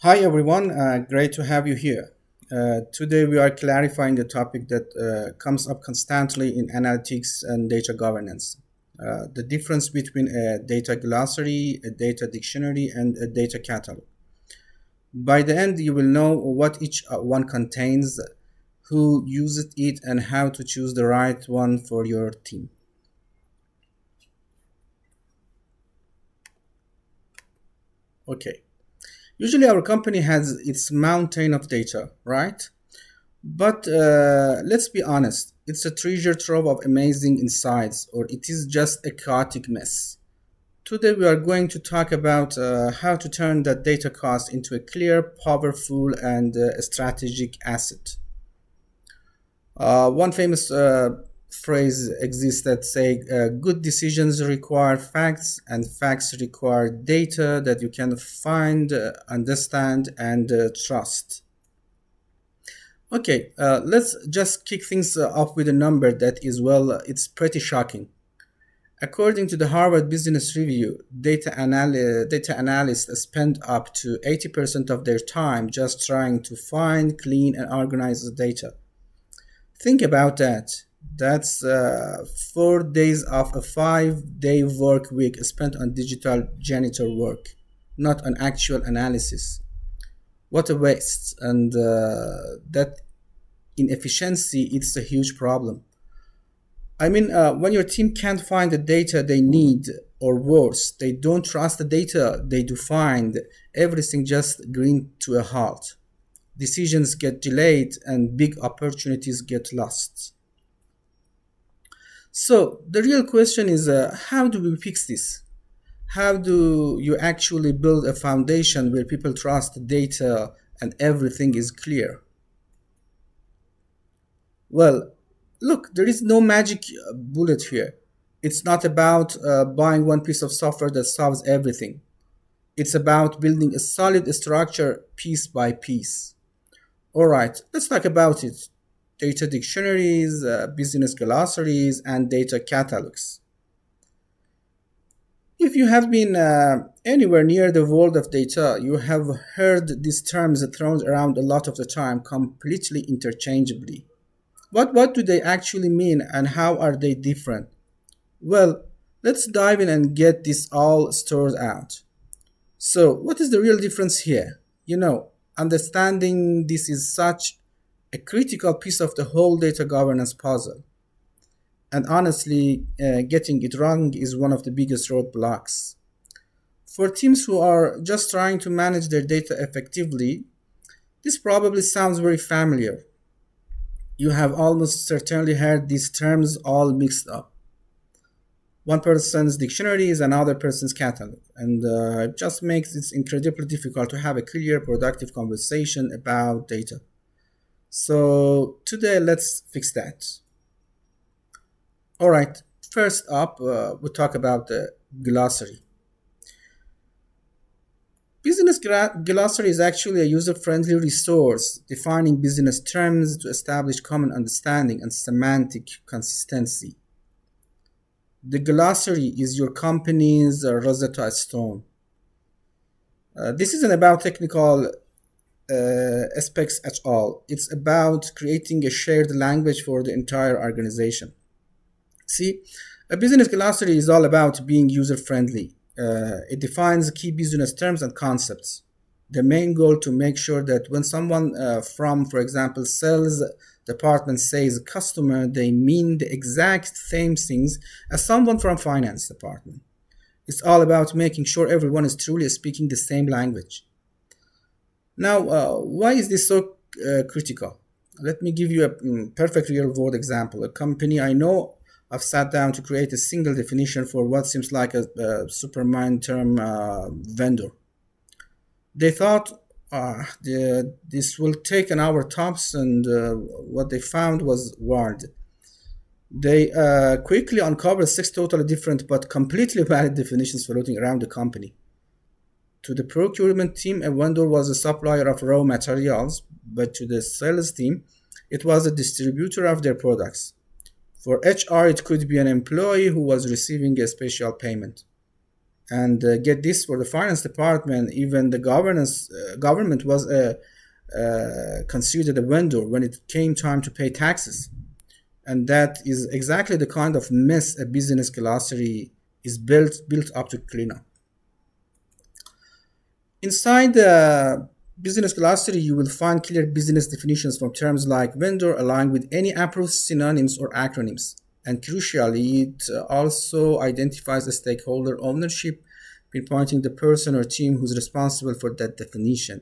Hi everyone, great to have you here. Today we are clarifying a topic that comes up constantly in analytics and data governance. The difference between a data glossary, a data dictionary, and a data catalog. By the end, you will know what each one contains, who uses it, and how to choose the right one for your team. Okay. Usually, our company has its mountain of data, right? But let's be honest, it's a treasure trove of amazing insights, or it is just a chaotic mess. Today, we are going to talk about how to turn that data cost into a clear, powerful, and strategic asset. One famous phrase exists that say, "Good decisions require facts, and facts require data that you can find, understand, and trust." Okay, let's just kick things off with a number that is, well, it's pretty shocking. According to the Harvard Business Review, data analysts spend up to 80% of their time just trying to find, clean, and organize the data. Think about that. That's 4 days of a 5-day work week spent on digital janitor work, not on actual analysis. What a waste. And that inefficiency, it's a huge problem. I mean, when your team can't find the data they need, or worse, they don't trust the data they do find, everything just green to a halt. Decisions get delayed and big opportunities get lost. So, the real question is how do we fix this? How do you actually build a foundation where people trust the data and everything is clear? Well, look, there is no magic bullet here. It's not about buying one piece of software that solves everything. It's about building a solid structure piece by piece. All right, let's talk about it. Data dictionaries, business glossaries, and data catalogs. If you have been anywhere near the world of data, you have heard these terms thrown around a lot of the time completely interchangeably. What do they actually mean and how are they different? Well, let's dive in and get this all stored out. So, what is the real difference here? Understanding this is such a critical piece of the whole data governance puzzle. And honestly, getting it wrong is one of the biggest roadblocks. For teams who are just trying to manage their data effectively, this probably sounds very familiar. You have almost certainly heard these terms all mixed up. One person's dictionary is another person's catalog, and it just makes it incredibly difficult to have a clear, productive conversation about data. So, today let's fix that. All right, first up, we'll talk about the glossary. Glossary is actually a user friendly resource defining business terms to establish common understanding and semantic consistency. The glossary is your company's Rosetta Stone. This isn't about technical aspects at all, it's about creating a shared language for the entire organization. See, a business glossary is all about being user friendly. It defines key business terms and concepts. The main goal to make sure that when someone from, for example, sales department says customer, they mean the exact same things as someone from finance department. It's all about making sure everyone is truly speaking the same language. Now, why is this so critical? Let me give you a perfect real world example. A company I know, I've sat down to create a single definition for what seems like a superman term vendor. They thought this will take an hour tops, and what they found was wild. They quickly uncovered six totally different but completely valid definitions floating around the company. To the procurement team, a vendor was a supplier of raw materials, but to the sales team, it was a distributor of their products. For HR, it could be an employee who was receiving a special payment. And get this, for the finance department, even the government was considered a vendor when it came time to pay taxes. And that is exactly the kind of mess a business glossary is built up to clean up. Inside the business glossary, you will find clear business definitions from terms like vendor aligned with any approved synonyms or acronyms. And crucially, it also identifies the stakeholder ownership, pinpointing the person or team who's responsible for that definition.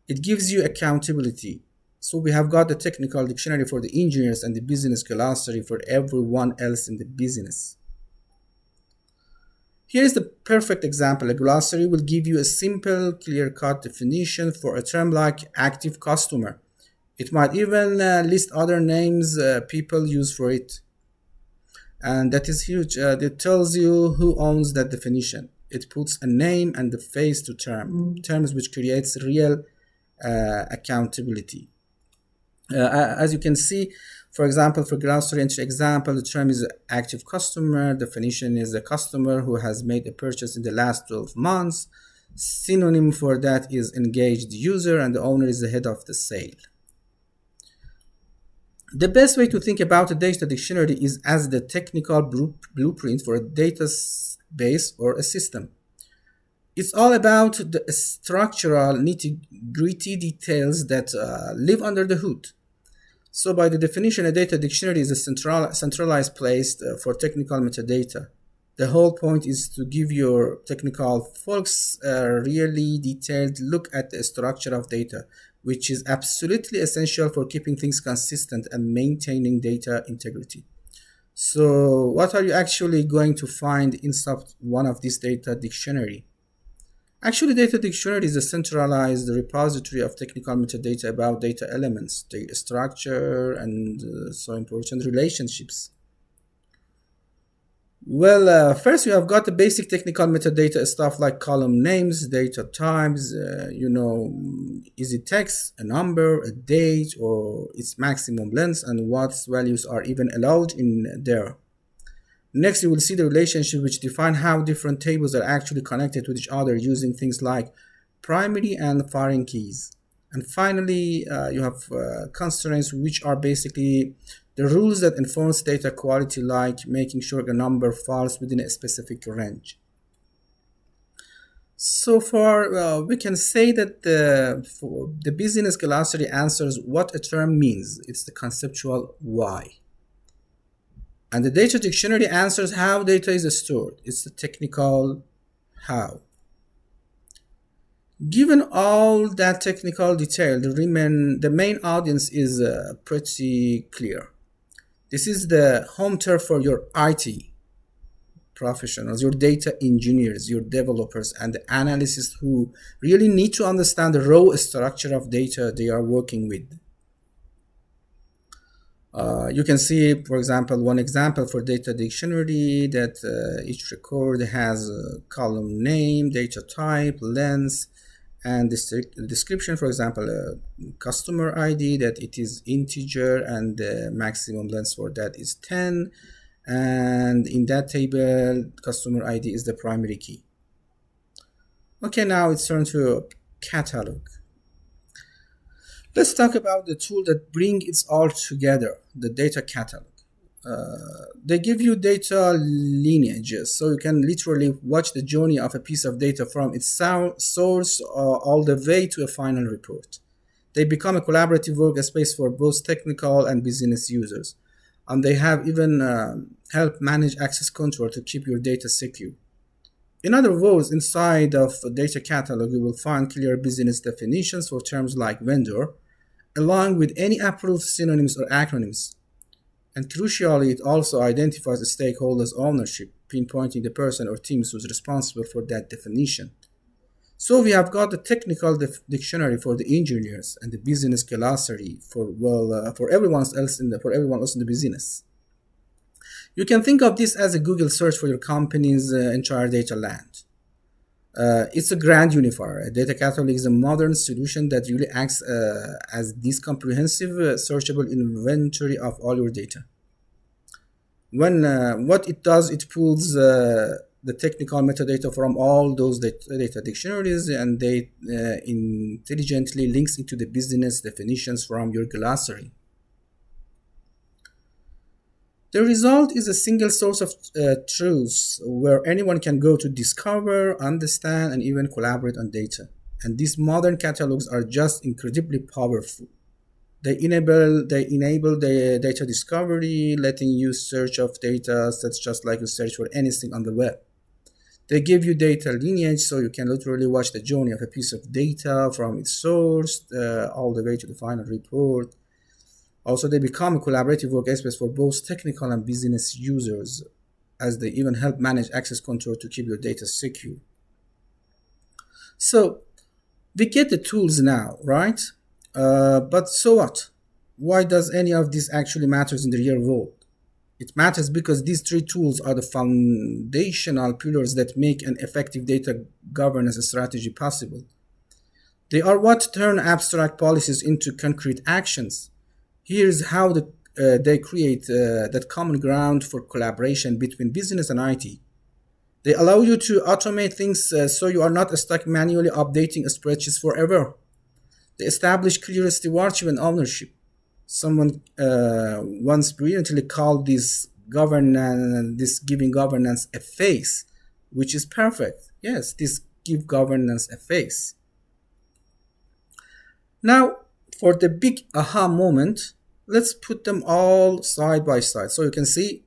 It gives you accountability. So we have got the technical dictionary for the engineers and the business glossary for everyone else in the business. Here is the perfect example. A glossary will give you a simple, clear-cut definition for a term like active customer. It might even list other names people use for it. And that is huge. It tells you who owns that definition. It puts a name and a face to terms, which creates real accountability. As you can see, for example, for glossary entry example, the term is active customer. Definition is a customer who has made a purchase in the last 12 months. Synonym for that is engaged user, and the owner is the head of the sale. The best way to think about a data dictionary is as the technical blueprint for a database or a system. It's all about the structural nitty-gritty details that live under the hood. So by the definition, a data dictionary is a centralized place for technical metadata. The whole point is to give your technical folks a really detailed look at the structure of data, which is absolutely essential for keeping things consistent and maintaining data integrity. So what are you actually going to find inside one of these data dictionary? Actually, data dictionary is a centralized repository of technical metadata about data elements, data structure, and so important relationships. Well, first you have got the basic technical metadata stuff like column names, data types, is it text, a number, a date, or its maximum length, and what values are even allowed in there. Next, you will see the relationship which define how different tables are actually connected with each other using things like primary and foreign keys. And finally, you have constraints, which are basically the rules that enforce data quality, like making sure a number falls within a specific range. So far, we can say that the business glossary answers what a term means. It's the conceptual why. And the data dictionary answers how data is stored. It's the technical how. Given all that technical detail, the main audience is pretty clear. This is the home turf for your IT professionals, your data engineers, your developers, and the analysts who really need to understand the raw structure of data they are working with. You can see, for example, one example for data dictionary that each record has a column name, data type, length, and description. For example, a customer ID that it is integer and the maximum length for that is 10. And in that table, customer ID is the primary key. Okay, now it's turn to catalog. Let's talk about the tool that brings it all together, the data catalog. They give you data lineages, so you can literally watch the journey of a piece of data from its source all the way to a final report. They become a collaborative workspace for both technical and business users, and they have even help manage access control to keep your data secure. In other words, inside of a data catalog, you will find clear business definitions for terms like vendor, along with any approved synonyms or acronyms. And crucially, it also identifies the stakeholders' ownership, pinpointing the person or teams who's responsible for that definition. So we have got the technical dictionary for the engineers and the business glossary for everyone else in the business. You can think of this as a Google search for your company's entire data land. It's a grand unifier. A data catalog is a modern solution that really acts as this comprehensive, searchable inventory of all your data. When what it does, it pulls the technical metadata from all those data dictionaries, and they intelligently links into the business definitions from your glossary. The result is a single source of truth where anyone can go to discover, understand, and even collaborate on data. And these modern catalogs are just incredibly powerful. They enable the data discovery, letting you search of data sets just like you search for anything on the web. They give you data lineage, so you can literally watch the journey of a piece of data from its source all the way to the final report. Also, they become a collaborative workspace for both technical and business users, as they even help manage access control to keep your data secure. So, we get the tools now, right? But so what? Why does any of this actually matters in the real world? It matters because these three tools are the foundational pillars that make an effective data governance strategy possible. They are what turn abstract policies into concrete actions. Here's how they create that common ground for collaboration between business and IT. They allow you to automate things so you are not stuck manually updating spreadsheets forever. They establish clear stewardship and ownership. Someone once brilliantly called this giving governance a face, which is perfect. Yes, this give governance a face. Now, for the big aha moment, let's put them all side by side so you can see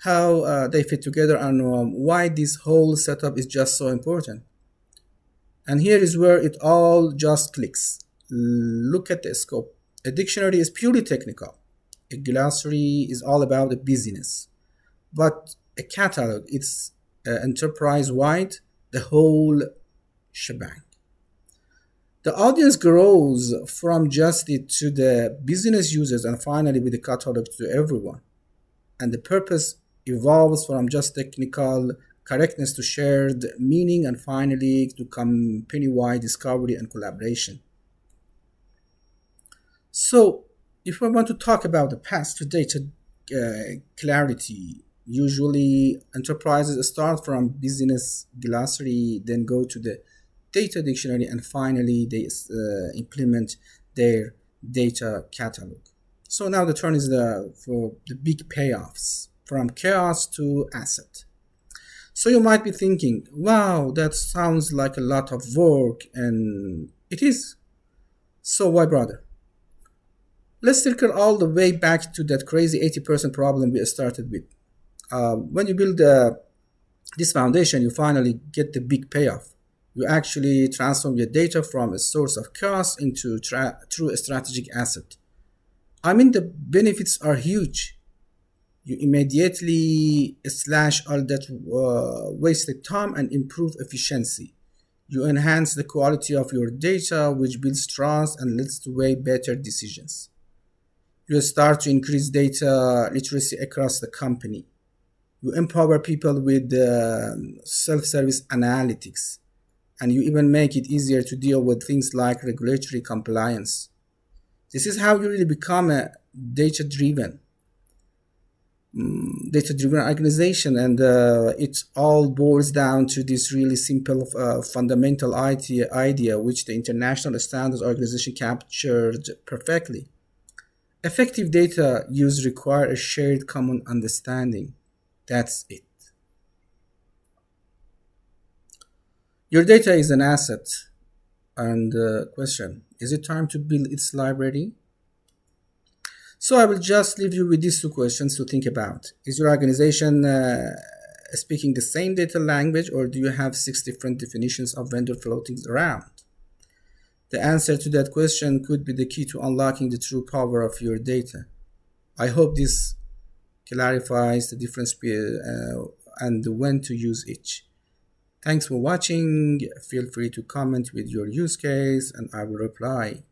how they fit together and why this whole setup is just so important. And here is where it all just clicks. Look at the scope. A dictionary is purely technical. A glossary is all about the business. But a catalog, it's enterprise-wide, the whole shebang. The audience grows from just it to the business users and finally with the catalog to everyone. And the purpose evolves from just technical correctness to shared meaning and finally to company-wide discovery and collaboration. So, if I want to talk about the path to data clarity, usually enterprises start from business glossary, then go to the data dictionary, and finally they implement their data catalog. So now the turn is for the big payoffs from chaos to asset. So you might be thinking, wow, that sounds like a lot of work, and it is. So why bother? Let's circle all the way back to that crazy 80% problem we started with. When you build this foundation, you finally get the big payoff. You actually transform your data from a source of chaos into true strategic asset. I mean, the benefits are huge. You immediately slash all that wasted time and improve efficiency. You enhance the quality of your data, which builds trust and leads to way better decisions. You start to increase data literacy across the company. You empower people with self-service analytics, and you even make it easier to deal with things like regulatory compliance. This is how you really become a data-driven organization, and it all boils down to this really simple fundamental idea which the International Standards Organization captured perfectly. Effective data use require a shared common understanding. That's it. Your data is an asset. And question, is it time to build its library? So I will just leave you with these two questions to think about. Is your organization speaking the same data language, or do you have 6 different definitions of vendor floating around? The answer to that question could be the key to unlocking the true power of your data. I hope this clarifies the difference and when to use each. Thanks for watching. Feel free to comment with your use case and I will reply.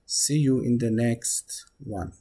See you in the next one.